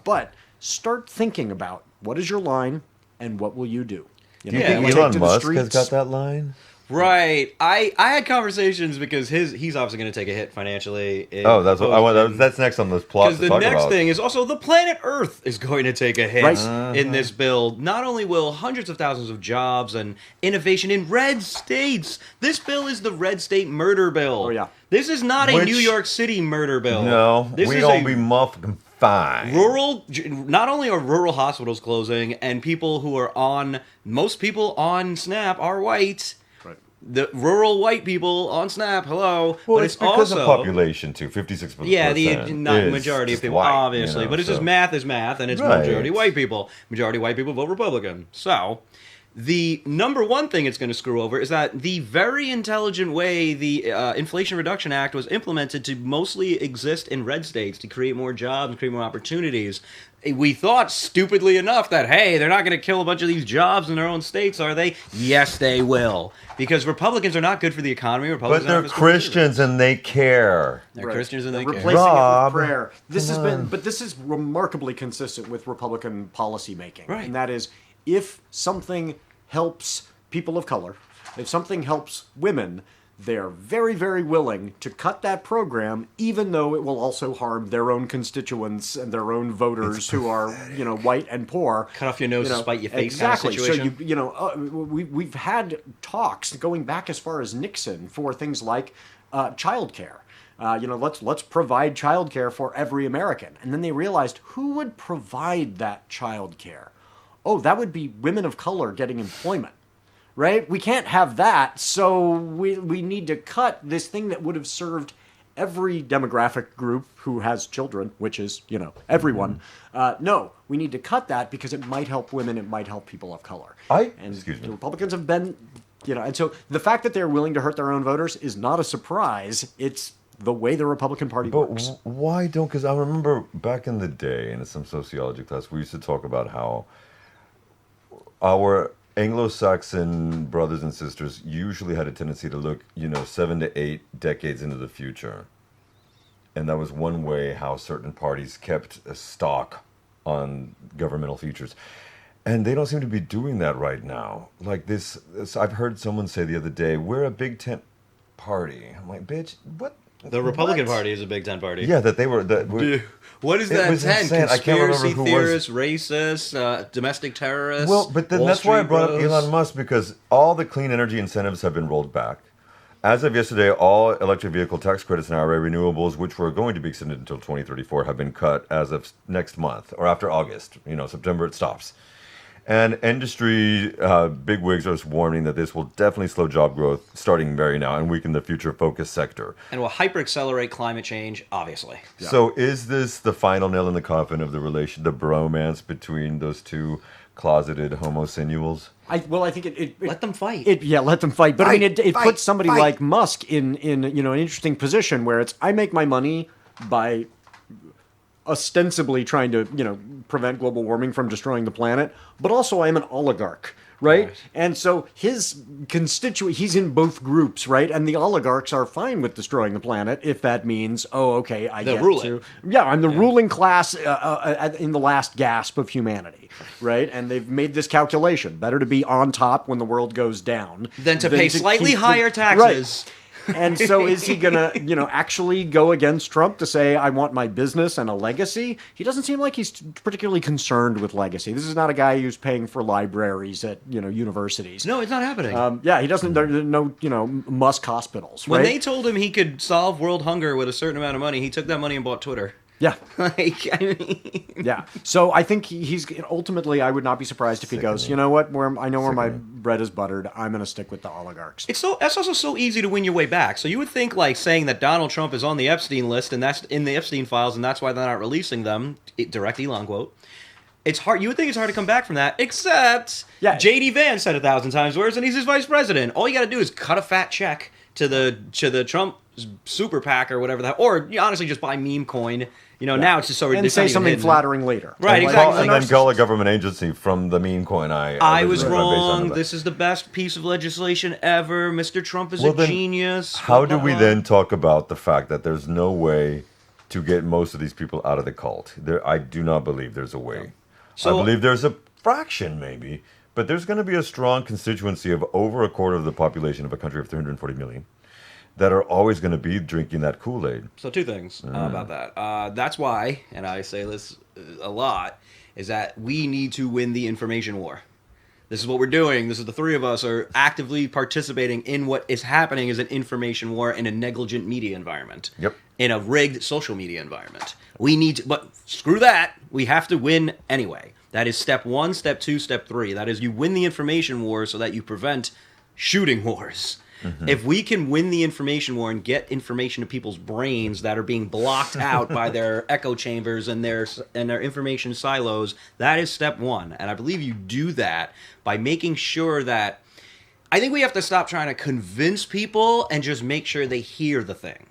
But start thinking about what is your line and what will you do? Do you think Elon Musk has got that line? Right. I had conversations because he's obviously going to take a hit financially. That's what I want. That's next on this plot. Because the next thing is also the planet Earth is going to take a hit in this bill. Not only will hundreds of thousands of jobs and innovation in red states. This bill is the red state murder bill. Oh, yeah. This is not a New York City murder bill. No, this we is don't be muffin fine. Not only are rural hospitals closing, and most people on SNAP are white. Right. The rural white people on SNAP, hello. Well, but it's because also, of population too. 56%. yeah, the not majority of people, white, obviously, but it's just math is math, and it's majority white people. Majority white people vote Republican. So, the number one thing it's going to screw over is that the very intelligent way the Inflation Reduction Act was implemented to mostly exist in red states to create more jobs and create more opportunities. We thought, stupidly enough, that, hey, they're not going to kill a bunch of these jobs in their own states, are they? Yes, they will. Because Republicans are not good for the economy. But they're Christians and they care. They're Christians and they care. Replacing it with prayer. This is remarkably consistent with Republican policy making. Right. And that is, if something helps people of color, if something helps women, they're very, very willing to cut that program, even though it will also harm their own constituents and their own voters who are, white and poor. Cut off your nose to spite your face exactly. kind of situation. So, we've had talks going back as far as Nixon for things like childcare. Let's provide childcare for every American. And then they realized, who would provide that childcare? Oh, that would be women of color getting employment, right? We can't have that, so we need to cut this thing that would have served every demographic group who has children, which is, everyone. No, we need to cut that because it might help women, it might help people of color. Excuse me. The Republicans have been, and so the fact that they're willing to hurt their own voters is not a surprise. It's the way the Republican Party works. Why don't? Because I remember back in the day in some sociology class, we used to talk about how our Anglo-Saxon brothers and sisters usually had a tendency to look, 7 to 8 decades into the future. And that was one way how certain parties kept a stock on governmental features. And they don't seem to be doing that right now. Like this I've heard someone say the other day, we're a big tent party. I'm like, bitch, what? The Republican What? Party is a big tent party. Yeah, that they were. What is It that was tent? insane. I can't remember Conspiracy who was. theorists, racists, domestic terrorists. Well, but then Wall that's why I Street brought bros. up Elon Musk, because all the clean energy incentives have been rolled back. As of yesterday, all electric vehicle tax credits and IRA renewables, which were going to be extended until 2034, have been cut as of next month or after August. September it stops. And industry bigwigs are warning that this will definitely slow job growth starting very now and weaken the future-focused sector. And will hyper-accelerate climate change, obviously. Yeah. So is this the final nail in the coffin of the bromance between those two closeted homosexuals? I think it Let them fight. Let them fight. But I mean, it Fight, puts somebody fight. like Musk in an interesting position where it's I make my money by ostensibly trying to prevent global warming from destroying the planet, but also I'm an oligarch. Right? And so his constituent, he's in both groups, right? And the oligarchs are fine with destroying the planet if that means, I They're get ruling. to. Yeah, I'm the ruling class in the last gasp of humanity, right? And they've made this calculation. Better to be on top when the world goes down Than to pay slightly keep higher taxes. Right. And so is he going to, actually go against Trump to say, I want my business and a legacy? He doesn't seem like he's particularly concerned with legacy. This is not a guy who's paying for libraries at, universities. No, it's not happening. He doesn't, there are no, Musk hospitals, right? When they told him he could solve world hunger with a certain amount of money, he took that money and bought Twitter. Yeah. Yeah. So I think he's ultimately, I would not be surprised if he goes, you know what, I know where my bread is buttered. I'm going to stick with the oligarchs. That's also so easy to win your way back. So you would think saying that Donald Trump is on the Epstein list and that's in the Epstein files and that's why they're not releasing them, direct Elon quote. It's hard. You would think it's hard to come back from that, except J.D. Vance said 1,000 times worse, and he's his vice president. All you got to do is cut a fat check to the Trump super PAC or whatever that, or honestly just buy meme coin. Now it's just so and say something flattering later. Right, And exactly. then call a government agency from the meme coin. I was originally based on wrong. that. This is the best piece of legislation ever. Mr. Trump is Well, a then, genius. How do we then talk about the fact that there's no way to get most of these people out of the cult? I do not believe there's a way. So- I believe there's a fraction, maybe, but there's going to be a strong constituency of over a quarter of the population of a country of 340 million that are always going to be drinking that Kool-Aid. So two things about that. That's why, and I say this a lot, is that we need to win the information war. This is what we're doing. This is the three of us are actively participating in what is happening as an information war in a negligent media environment. Yep. In a rigged social media environment. We need to, but screw that. We have to win anyway. That is step 1, step 2, step 3. That is you win the information war so that you prevent shooting wars. Mm-hmm. If we can win the information war and get information to people's brains that are being blocked out by their echo chambers and their information silos, that is step 1. And I believe you do that by making sure that I think we have to stop trying to convince people and just make sure they hear the thing.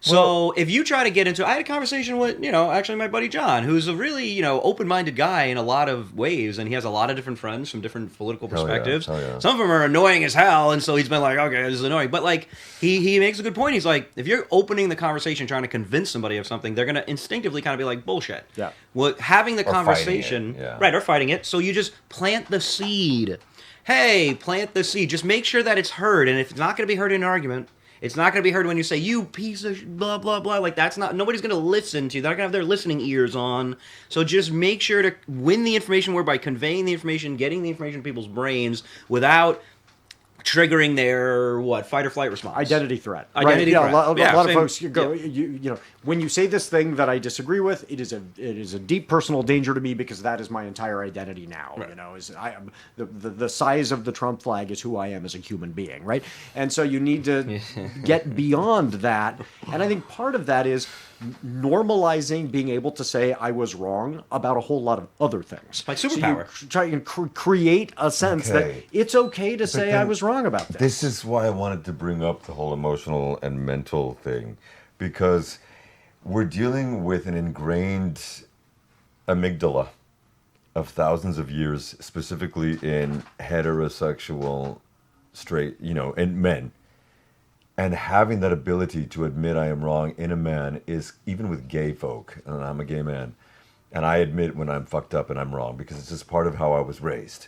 So if you try to get into, I had a conversation with, actually my buddy John, who's a really, open-minded guy in a lot of ways, and he has a lot of different friends from different political perspectives. Hell yeah. Some of them are annoying as hell, and so he's been like, okay, this is annoying. But he makes a good point. He's like, if you're opening the conversation trying to convince somebody of something, they're going to instinctively kind of be like, bullshit. Yeah. Well, having the Or conversation, fighting it, yeah. right, or fighting it, so you just plant the seed. Hey, plant the seed. Just make sure that it's heard, and if it's not going to be heard in an argument, it's not going to be heard when you say, you piece of blah, blah, blah. That's not, nobody's going to listen to you. They're not going to have their listening ears on. So just make sure to win the information war by conveying the information, getting the information to people's brains without triggering their, fight or flight response. Identity threat. Identity right? threat. A lot of same. folks go, when you say this thing that I disagree with, it is a deep personal danger to me because that is my entire identity now. Right. Is I am the size of the Trump flag is who I am as a human being, right? And so you need to get beyond that. And I think part of that is normalizing being able to say I was wrong about a whole lot of other things. Like superpower. So you try and create a sense that Okay. it's okay to say I was wrong about this. This is why I wanted to bring up the whole emotional and mental thing, because we're dealing with an ingrained amygdala of thousands of years, specifically in heterosexual, straight, and men. And having that ability to admit I am wrong in a man is, even with gay folk, and I'm a gay man, and I admit when I'm fucked up and I'm wrong because it's just part of how I was raised.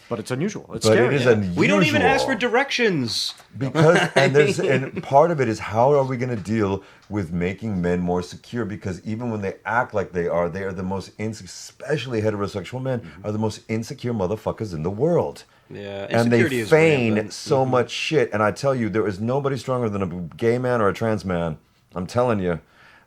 But it's unusual. It's But scary. it is unusual. We don't even ask for directions. Because and part of it is, how are we going to deal with making men more secure? Because even when they act like they are the most especially heterosexual men are the most insecure motherfuckers in the world. Yeah, and they insecurity is feign rampant. so much shit. And I tell you, there is nobody stronger than a gay man or a trans man. I'm telling you,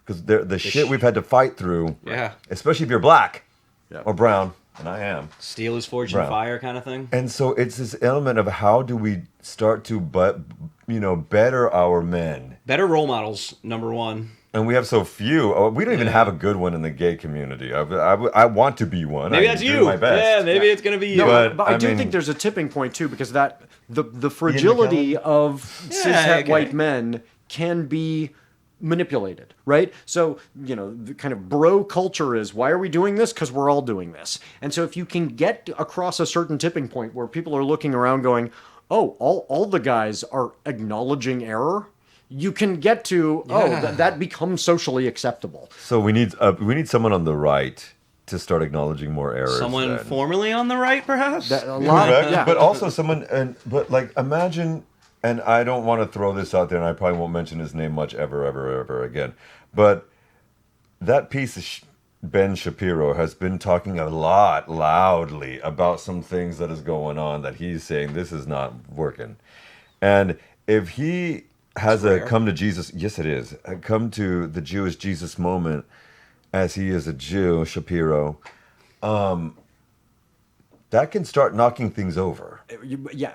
because the shit we've had to fight through. Yeah. Especially if you're black Yeah. or brown, and I am. Steel is forged in Brown. fire kind of thing. And so it's this element of how do we start to better our men. Better role models, number one. And we have so few. We don't even have a good one in the gay community. I want to be one. Maybe I that's do you. my best. Yeah, maybe it's gonna be you. No, But, but I I do mean- think there's a tipping point too, because that the fragility of cishet okay. white men can be manipulated, right? So, the kind of bro culture is, why are we doing this? Because we're all doing this. And so if you can get across a certain tipping point where people are looking around going, oh, all the guys are acknowledging error, you can get to, that becomes socially acceptable. So we need someone on the right to start acknowledging more errors. Someone then. formerly on the right, perhaps? A lot, Correct. yeah. But also but like imagine, and I don't want to throw this out there, and I probably won't mention his name much ever again. But that piece of Ben Shapiro has been talking a lot loudly about some things that is going on that he's saying this is not working. And if he has a come to Jesus, yes it is, a come to the Jewish Jesus moment as he is a Jew, Shapiro, that can start knocking things over. Yeah,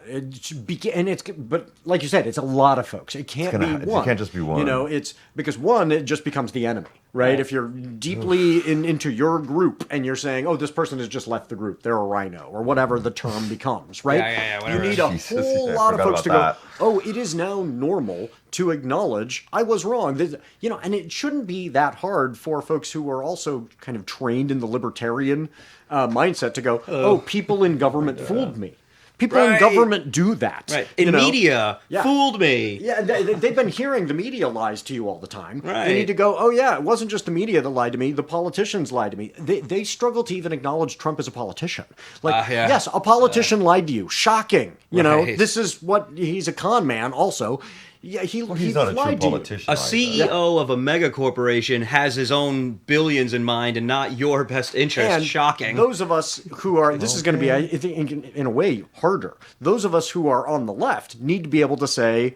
but like you said, it's a lot of folks. It can't be one. It can't just be one. It's because one, it just becomes the enemy, right? If you're deeply into your group and you're saying, oh, this person has just left the group, they're a rhino, or whatever the term becomes, right? Yeah, whatever. You need a Jesus, whole I lot of forgot folks to about go, that. oh, it is now normal to acknowledge I was wrong. And it shouldn't be that hard for folks who are also kind of trained in the libertarian mindset to go, oh, people in government fooled me. People in Right. government do that. Right. In media, Yeah. fooled me. Yeah, they've been hearing the media lies to you all the time. Right. They need to go, oh yeah, it wasn't just the media that lied to me, the politicians lied to me. They struggle to even acknowledge Trump as a politician. Like, Yeah. yes, a politician lied to you. Shocking. Right. This is what, he's a con man also. Yeah, He's not a true lied to you. politician. A CEO of a mega corporation has his own billions in mind and not your best interest. And Shocking. those of us who are, this is going to be, I think, in a way, harder. Those of us who are on the left need to be able to say,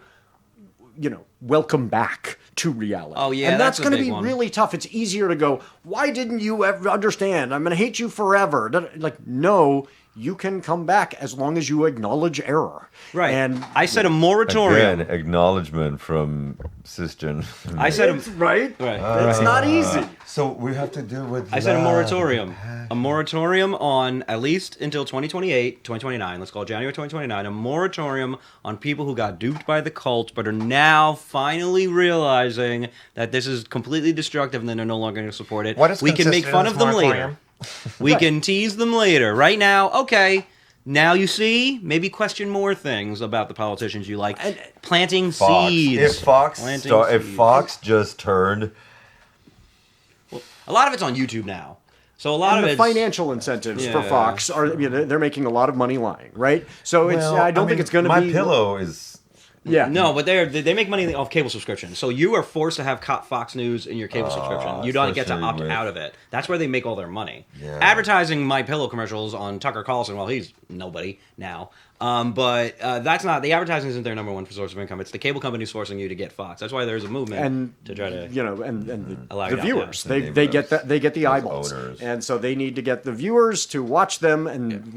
welcome back to reality. Oh, yeah, and that's that's a going to big be one. really tough. It's easier to go, why didn't you ever understand? I'm going to hate you forever. Like, no, you can come back as long as you acknowledge error. Right. And I said a moratorium. Again, acknowledgement from cisgen. I said it's right. Right. It's not easy. So we have to deal with. I said a love. moratorium. A moratorium on at least until 2028, 2029. Let's call it January 2029. A moratorium on people who got duped by the cult but are now finally realizing that this is completely destructive and then they're no longer going to support it. What is we can make consistent fun in of this them moratorium? later. We can tease them later. Right now, okay. Now you see, maybe question more things about the politicians you like. And planting Fox. seeds. Planting If seeds. Fox just turned, A lot of it's on YouTube now. So a lot And of the it's financial incentives for Yeah. Fox are, they're making a lot of money lying, right? So I don't think it's going to be. My Pillow is. Yeah. No, but they make money off cable subscription. So you are forced to have Fox News in your cable subscription. You don't get to opt especially with- out of it. That's where they make all their money. Yeah. Advertising My Pillow commercials on Tucker Carlson. Well, he's nobody now. But that's not the advertising isn't their number one source of income. It's the cable companies forcing you to get Fox. That's why there's a movement And to try to and Allow the you to viewers, opt out. they get that, they get the eyeballs, owners. and so they need to get the viewers to watch them and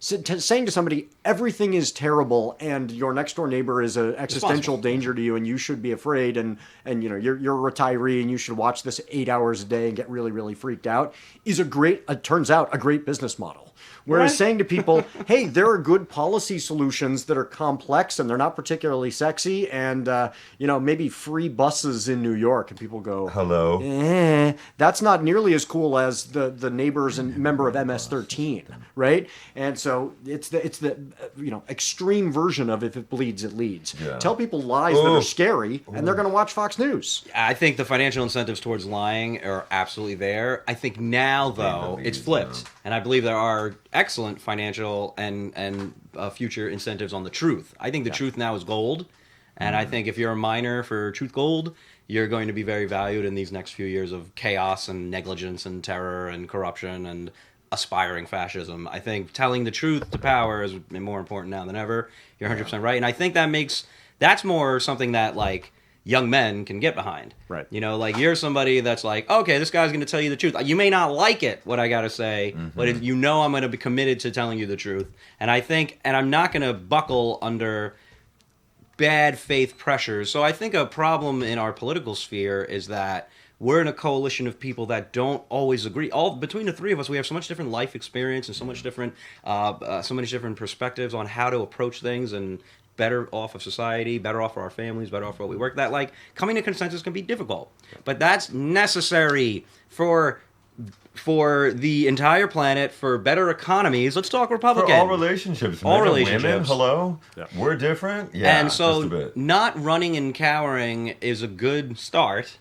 saying to somebody everything is terrible and your next door neighbor is an existential danger to you and you should be afraid and you're a retiree and you should watch this 8 hours a day and get really really freaked out is turns out a great business model. Whereas Right. saying to people, hey, there are good good policy solutions that are complex and they're not particularly sexy, and maybe free buses in New York, and people go, hello, that's not nearly as cool as the neighbors and member of MS-13, right? And so it's the extreme version of if it bleeds, it leads. Yeah. Tell people lies that are scary, and they're going to watch Fox News. I think the financial incentives towards lying are absolutely there. I think now, though, it's flipped. And I believe there are excellent financial and future incentives on the truth. I think the truth now is gold. And I think if you're a miner for truth gold, you're going to be very valued in these next few years of chaos and negligence and terror and corruption and aspiring fascism. I think telling the truth to power is more important now than ever. You're 100% right. And I think that's more something that, like, young men can get behind. Right. Like, you're somebody that's like, okay, this guy's going to tell you the truth. You may not like it, what I got to say, but if I'm going to be committed to telling you the truth. And I'm not going to buckle under bad faith pressures. So I think a problem in our political sphere is that we're in a coalition of people that don't always agree. Between the three of us, we have so much different life experience and so many different perspectives on how to approach things and better off of society, better off for our families, better off for what we work. That, like, coming to consensus can be difficult, but that's necessary for the entire planet, for better economies. Let's talk Republican. For all relationships. All men relationships. Women, hello? Yeah. We're different? Yeah, and so just a bit. Not running and cowering is a good start.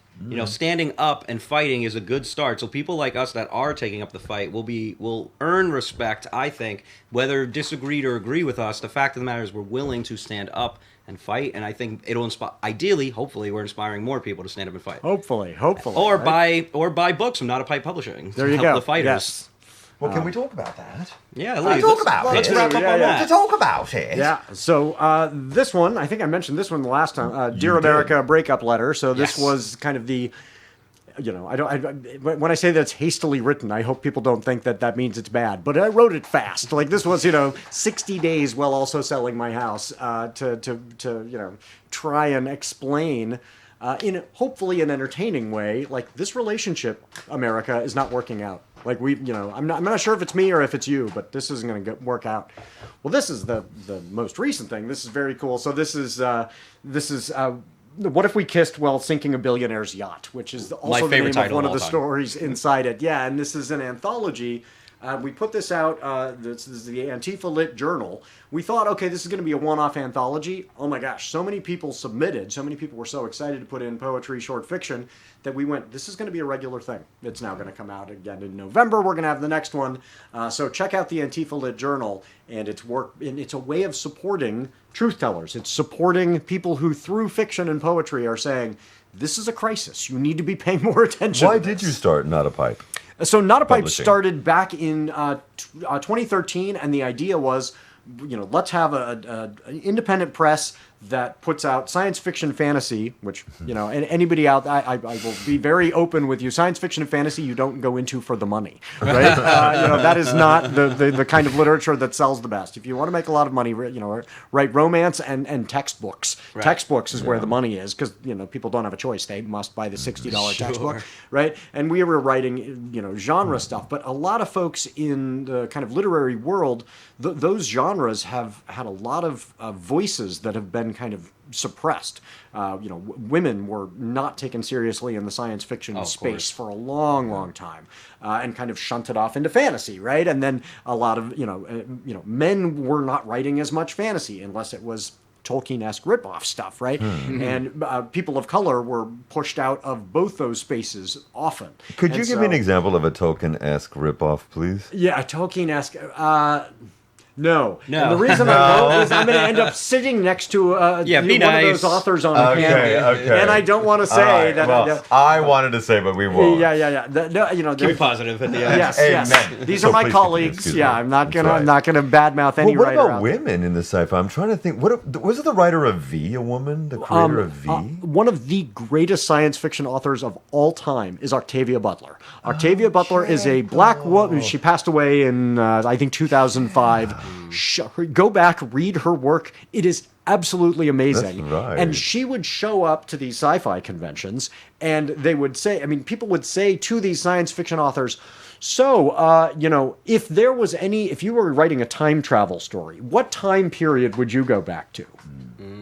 Standing up and fighting is a good start. So people like us that are taking up the fight will earn respect, I think, whether disagreed or agree with us. The fact of the matter is we're willing to stand up and fight, and I think it'll inspire. Ideally, hopefully, we're inspiring more people to stand up and fight. Hopefully, or right? buy books from Not a Pipe Publishing. There you help go. the fighters. Yes. Well, can we talk about that? Yeah, let's talk about it. Let's wrap up on that. To talk about it. Yeah. So this one, I think I mentioned this one the last time. Dear America, breakup letter. So this was kind of the. When I say that it's hastily written, I hope people don't think that means it's bad. But I wrote it fast. Like, this was, 60 days while also selling my house to try and explain in hopefully an entertaining way, like, this relationship, America, is not working out. Like, I'm not sure if it's me or if it's you, but this isn't going to work out. Well, this is the most recent thing. This is very cool. So this is What If We Kissed While Sinking a Billionaire's Yacht, which is also the name of one of the stories inside it. Yeah, and this is an anthology. We put this out. This is the Antifa Lit Journal. We thought, okay, this is going to be a one-off anthology. Oh my gosh, so many people submitted. So many people were so excited to put in poetry, short fiction, that we went, this is going to be a regular thing. It's now going to come out again in November. We're going to have the next one. So check out the Antifa Lit Journal, and it's a way of supporting truth tellers. It's supporting people who, through fiction and poetry, are saying, this is a crisis. You need to be paying more attention. Why did you start Not a Pipe? So Not a Pipe started back in 2013, and the idea was, let's have an independent press that puts out science fiction fantasy, which, and anybody out, I will be very open with you. Science fiction and fantasy you don't go into for the money, right? That is not the kind of literature that sells the best. If you want to make a lot of money, write romance and textbooks. Right. Textbooks is where the money is, because, people don't have a choice. They must buy the $60 textbook, right? And we were writing, genre stuff. But a lot of folks in the kind of literary world, those genres have had a lot of voices that have been kind of suppressed. Women were not taken seriously in the science fiction space for a long time, and kind of shunted off into fantasy, right? And then a lot of men were not writing as much fantasy unless it was Tolkien-esque ripoff stuff, right? Mm-hmm. And people of color were pushed out of both those spaces often. Could you give me an example of a Tolkien-esque ripoff, please? Yeah, a Tolkien-esque. No. And the reason I won't is I'm going to end up sitting next to one of those authors on the panel. Okay. And I don't want to say that. Well, I wanted to say, but we won't. Yeah. Keep it positive at the end. Yes. These are my colleagues. I'm not gonna badmouth any writer. What about women in the sci-fi? I'm trying to think. Was it the writer of V, a woman? The creator of V? One of the greatest science fiction authors of all time is Octavia Butler. Octavia Butler is a black woman. She passed away in, I think, 2005. Go back, read her work. It is absolutely amazing. That's right. And she would show up to these sci-fi conventions, and they would say, people would say to these science fiction authors, So, if you were writing a time travel story, what time period would you go back to?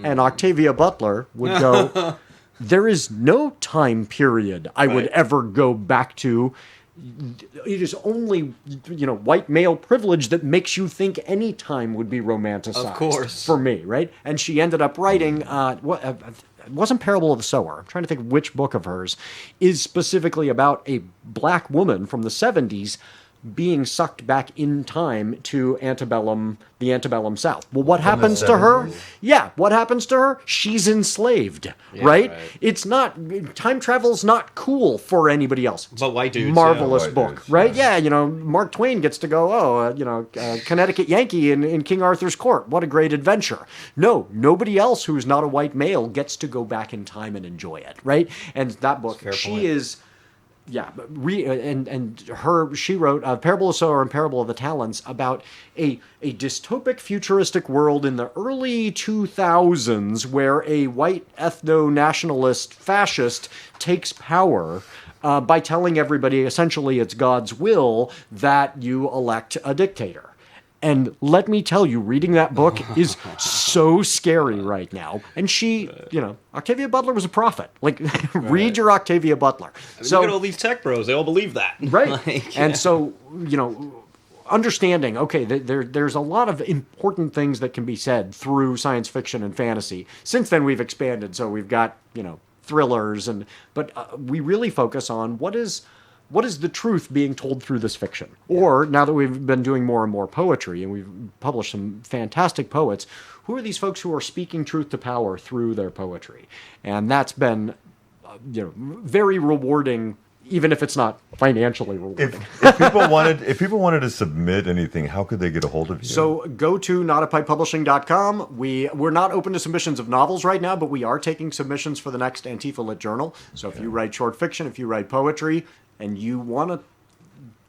And Octavia Butler would go, there is no time period I would ever go back to. It is only, white male privilege that makes you think any time would be romanticized. Of course. For me, right? And she ended up writing, it wasn't Parable of the Sower. I'm trying to think which book of hers is specifically about a black woman from the 70s being sucked back in time to the antebellum South. Well, what happens to her? Yeah, what happens to her? She's enslaved, right? It's not, time travel's not cool for anybody else. But white dudes. Marvelous White book, dudes, right? Yeah, Mark Twain gets to go, Connecticut Yankee in King Arthur's court. What a great adventure. No, nobody else who's not a white male gets to go back in time and enjoy it, right? And that book, she is... Yeah, she wrote Parable of the Sower and Parable of the Talents about a dystopic futuristic world in the early 2000s where a white ethno-nationalist fascist takes power by telling everybody essentially it's God's will that you elect a dictator. And let me tell you, reading that book is so scary right now. And she, Octavia Butler was a prophet. Like, read your Octavia Butler. So, look at all these tech bros. They all believe that. Right. And so, understanding, okay, there's a lot of important things that can be said through science fiction and fantasy. Since then, we've expanded. So we've got, thrillers. But we really focus on what is the truth being told through this fiction? Or, now that we've been doing more and more poetry, and we've published some fantastic poets, who are these folks who are speaking truth to power through their poetry? And that's been, very rewarding, even if it's not financially rewarding. If people wanted to submit anything, how could they get a hold of you? So go to notapipepublishing.com. We're not open to submissions of novels right now, but we are taking submissions for the next Antifa Lit Journal. So if you write short fiction, if you write poetry, and you want to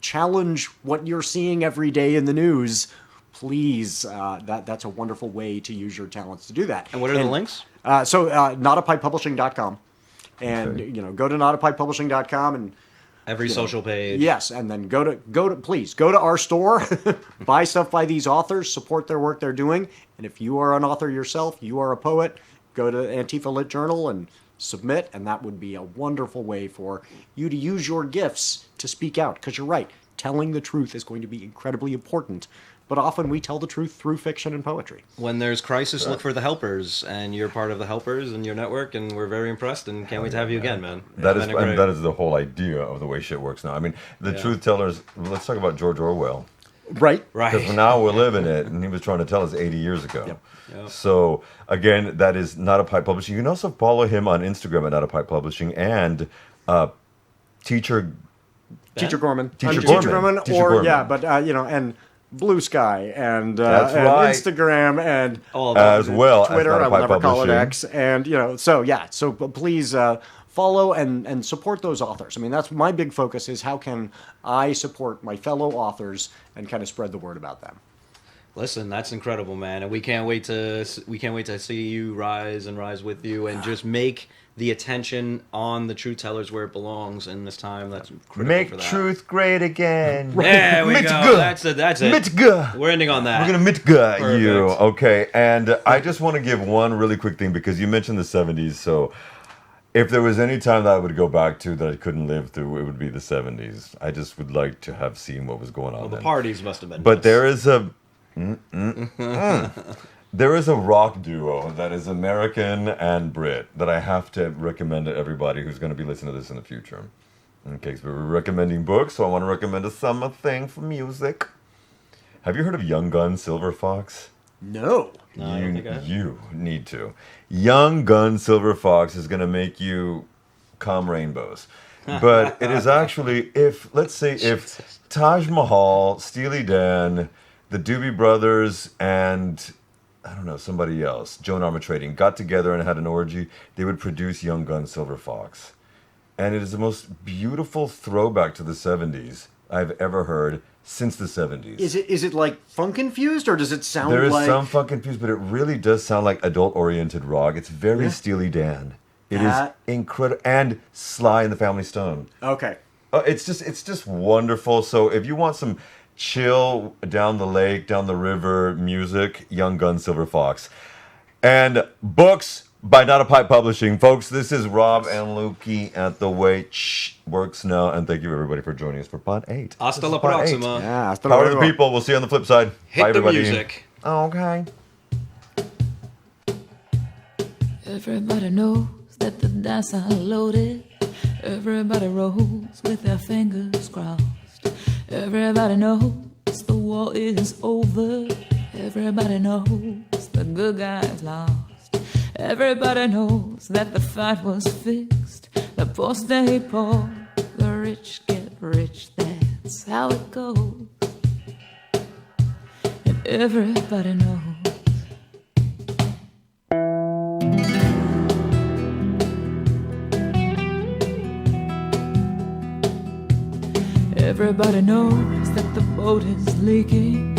challenge what you're seeing every day in the news, please, that's a wonderful way to use your talents to do that. And what are the links? Notapipepublishing.com. And, go to notapipepublishing.com and every social page. Yes, and then please go to our store, buy stuff by these authors, support their work they're doing. And if you are an author yourself, you are a poet, go to Antifa Lit Journal and submit, and that would be a wonderful way for you to use your gifts to speak out. Because you're right, telling the truth is going to be incredibly important. But often we tell the truth through fiction and poetry. When there's crisis, look for the helpers, and you're part of the helpers and your network, and we're very impressed and can't wait to have you again, man. That is the whole idea of the way shit works now. I mean, the truth tellers. Let's talk about George Orwell. Right. Because now we're living it, and he was trying to tell us 80 years ago. Yep. So, again, that is Not a Pipe Publishing. You can also follow him on Instagram at Not a Pipe Publishing and Teacher Gorman. Teacher Gorman. Gorman. And Blue Sky and right. Instagram and as well Twitter. as Not a Pipe I'll never call it Publishing. X. And so please follow and support those authors. I mean, that's my big focus is how can I support my fellow authors and kind of spread the word about them. Listen, that's incredible, man, and we can't wait to see you rise with you, and just make the attention on the truth tellers where it belongs in this time. That's critical Make for that. truth great again. There we go. That's it. Mitga. We're ending on that. We're gonna Mitga you. Perfect. Okay, and I just want to give one really quick thing because you mentioned the 70s, so. If there was any time that I would go back to that I couldn't live through, it would be the 70s. I just would like to have seen what was going on Well, the then. parties must have been. But there is a there is a rock duo that is American and Brit that I have to recommend to everybody who's going to be listening to this in the future. Okay, so we're recommending books, so I want to recommend a summer thing for music. Have you heard of Young Gun Silver Fox? No. No, I don't think I have. You need to. Young Gun Silver Fox is going to make you come rainbows. But it is actually, if Taj Mahal, Steely Dan, the Doobie Brothers, and I don't know, somebody else, Joan Armatrading, got together and had an orgy, they would produce Young Gun Silver Fox. And it is the most beautiful throwback to the 70s I've ever heard. Since the 70s. Is it like funk infused, or does it sound There is like... some funk infused, but it really does sound like adult-oriented rock. It's very Steely Dan. It is incredible. And Sly and the Family Stone. Okay. It's just wonderful. So if you want some chill down the lake, down the river music, Young Gun Silver Fox. And books by Not a Pipe Publishing. Folks, this is Rob and Lukey at The Way Works Now. And thank you, everybody, for joining us for Pod 8. Hasta la próxima. Yeah, hasta Power to the luego. people. We'll see you on the flip side. Hit Bye, the everybody. music. Okay. Everybody knows that the dice are loaded. Everybody rolls with their fingers crossed. Everybody knows the war is over. Everybody knows the good guys lost. Everybody knows that the fight was fixed. The poor stay poor, the rich get rich. That's how it goes. And everybody knows. Everybody knows that the boat is leaking.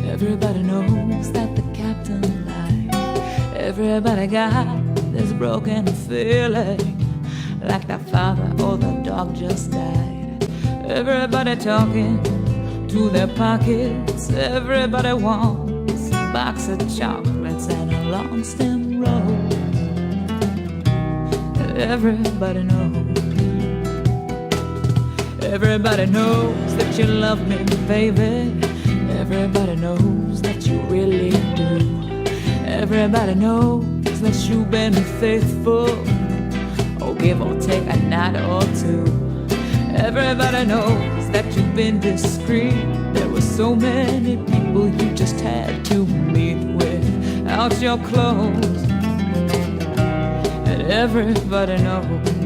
Everybody knows that the captain lied. Everybody got this broken feeling, like their father or the dog just died. Everybody talking to their pockets. Everybody wants a box of chocolates and a long stem rose. Everybody knows. Everybody knows that you love me, baby. Everybody knows that you really do. Everybody knows that you've been faithful, or give or take a night or two. Everybody knows that you've been discreet. There were so many people you just had to meet without your clothes. And everybody knows.